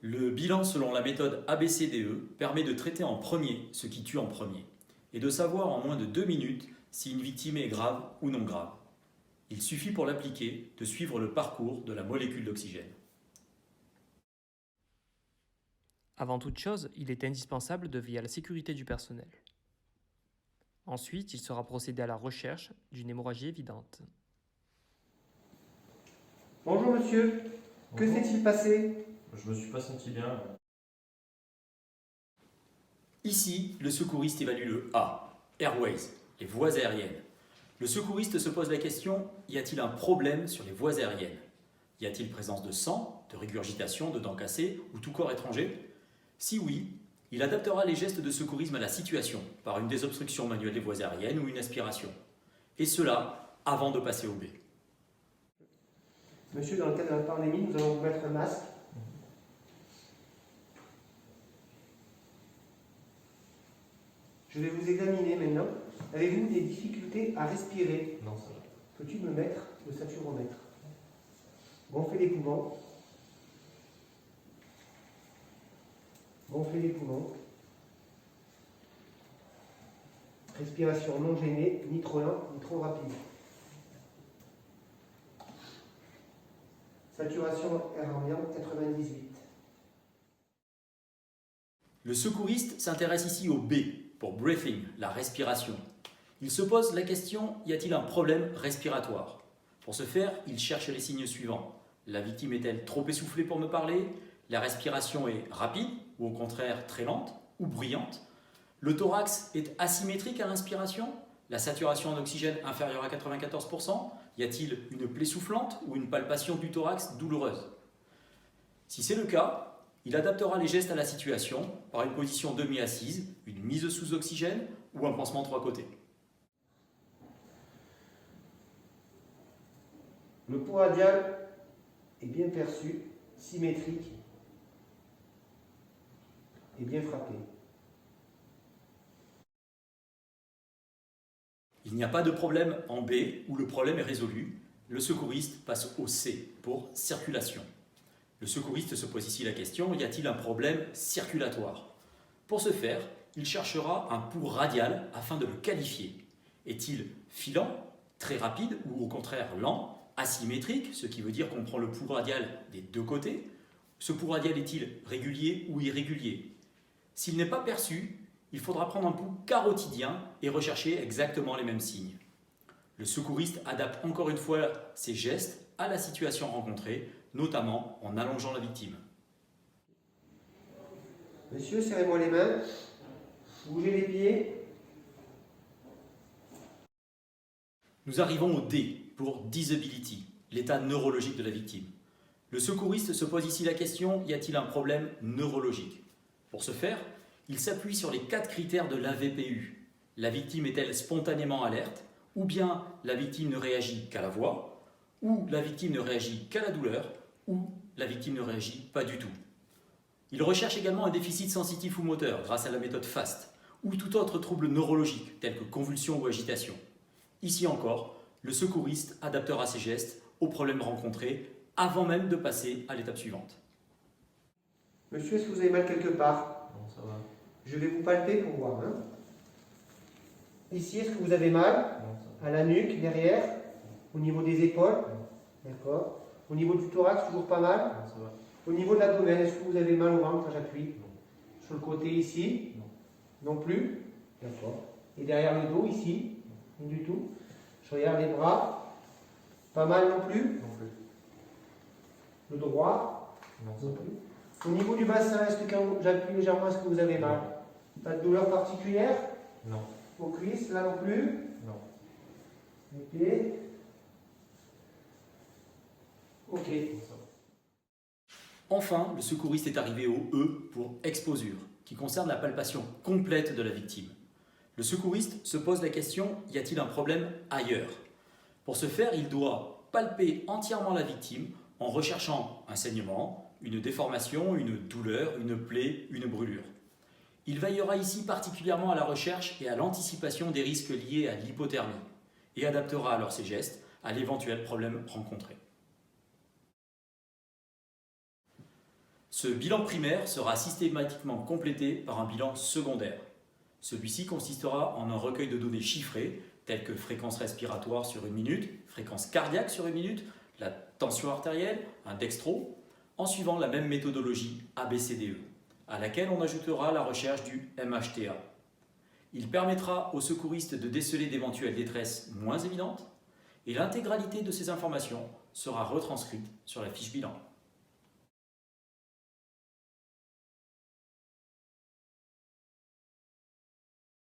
Le bilan selon la méthode ABCDE permet de traiter en premier ce qui tue en premier et de savoir en moins de 2 minutes si une victime est grave ou non grave. Il suffit pour l'appliquer de suivre le parcours de la molécule d'oxygène. Avant toute chose, il est indispensable de veiller à la sécurité du personnel. Ensuite, il sera procédé à la recherche d'une hémorragie évidente. Bonjour monsieur, que Bonjour. s'est-il passé? Je me suis pas senti bien. Ici, le secouriste évalue le A, Airways, les voies aériennes. Le secouriste se pose la question, y a-t-il un problème sur les voies aériennes? Y a-t-il présence de sang, de régurgitation, de dents cassées ou tout corps étranger? Si oui, il adaptera les gestes de secourisme à la situation, par une désobstruction manuelle des voies aériennes ou une aspiration. Et cela avant de passer au B. Monsieur, dans le cadre de la pandémie, nous allons vous mettre un masque. Je vais vous examiner maintenant. Avez-vous des difficultés à respirer? Non, ça va. Peux-tu me mettre le saturomètre? Gonflez les poumons. Gonflez les poumons. Respiration non gênée, ni trop lente, ni trop rapide. Saturation air ambiant 98. Le secouriste s'intéresse ici au B, pour breathing, la respiration. Il se pose la question, y a-t-il un problème respiratoire? Pour ce faire, il cherche les signes suivants. La victime est-elle trop essoufflée pour me parler? La respiration est rapide, ou au contraire très lente, ou bruyante? Le thorax est asymétrique à l'inspiration? La saturation en oxygène inférieure à 94%? Y a-t-il une plaie soufflante ou une palpation du thorax douloureuse? Si c'est le cas, il adaptera les gestes à la situation par une position demi-assise, une mise sous oxygène ou un pansement 3 côtés. Le pouls radial est bien perçu, symétrique et bien frappé. Il n'y a pas de problème en B où le problème est résolu. Le secouriste passe au C pour circulation. Le secouriste se pose ici la question, y a-t-il un problème circulatoire? Pour ce faire, il cherchera un pouls radial afin de le qualifier. Est-il filant, très rapide ou au contraire lent, asymétrique, ce qui veut dire qu'on prend le pouls radial des deux côtés? Ce pouls radial est-il régulier ou irrégulier? S'il n'est pas perçu, il faudra prendre un pouls carotidien et rechercher exactement les mêmes signes. Le secouriste adapte encore une fois ses gestes à la situation rencontrée, notamment en allongeant la victime. Monsieur, serrez-moi les mains. Bougez les pieds. Nous arrivons au D pour disability, l'état neurologique de la victime. Le secouriste se pose ici la question, y a-t-il un problème neurologique? Pour ce faire, il s'appuie sur les 4 critères de l'AVPU. La victime est-elle spontanément alerte? Ou bien la victime ne réagit qu'à la voix? Ou la victime ne réagit qu'à la douleur? Ou la victime ne réagit pas du tout? Il recherche également un déficit sensitif ou moteur grâce à la méthode FAST, ou tout autre trouble neurologique tel que convulsion ou agitation. Ici encore, le secouriste adaptera ses gestes aux problèmes rencontrés avant même de passer à l'étape suivante. Monsieur, est-ce que vous avez mal quelque part? Non, ça va. Je vais vous palper pour voir. Ici, est-ce que vous avez mal? Non, ça À la nuque, derrière? Au niveau des épaules? Non. D'accord. Au niveau du thorax, toujours pas mal? va. Non, ça va. Au niveau de l'abdomen, est-ce que vous avez mal au ventre quand j'appuie? Non. Sur le côté ici? Non. Non plus? D'accord. Et derrière le dos, ici? Non du tout. Je regarde les bras. Pas mal non plus? Non plus. Le droit? Non, ça Non va. plus. Au niveau du bassin, est-ce que quand j'appuie légèrement, est-ce que vous avez mal? Pas de douleur particulière? Non. Aux cuisses, là non plus? Non. Ok. Ok. Non, ça va. Enfin, le secouriste est arrivé au E pour exposure, qui concerne la palpation complète de la victime. Le secouriste se pose la question, y a-t-il un problème ailleurs? Pour ce faire, il doit palper entièrement la victime en recherchant un saignement, une déformation, une douleur, une plaie, une brûlure. Il veillera ici particulièrement à la recherche et à l'anticipation des risques liés à l'hypothermie et adaptera alors ses gestes à l'éventuel problème rencontré. Ce bilan primaire sera systématiquement complété par un bilan secondaire. Celui-ci consistera en un recueil de données chiffrées, telles que fréquence respiratoire sur 1 minute, fréquence cardiaque sur 1 minute, la tension artérielle, un dextro, en suivant la même méthodologie ABCDE, à laquelle on ajoutera la recherche du MHTA. Il permettra aux secouristes de déceler d'éventuelles détresses moins évidentes, et l'intégralité de ces informations sera retranscrite sur la fiche bilan.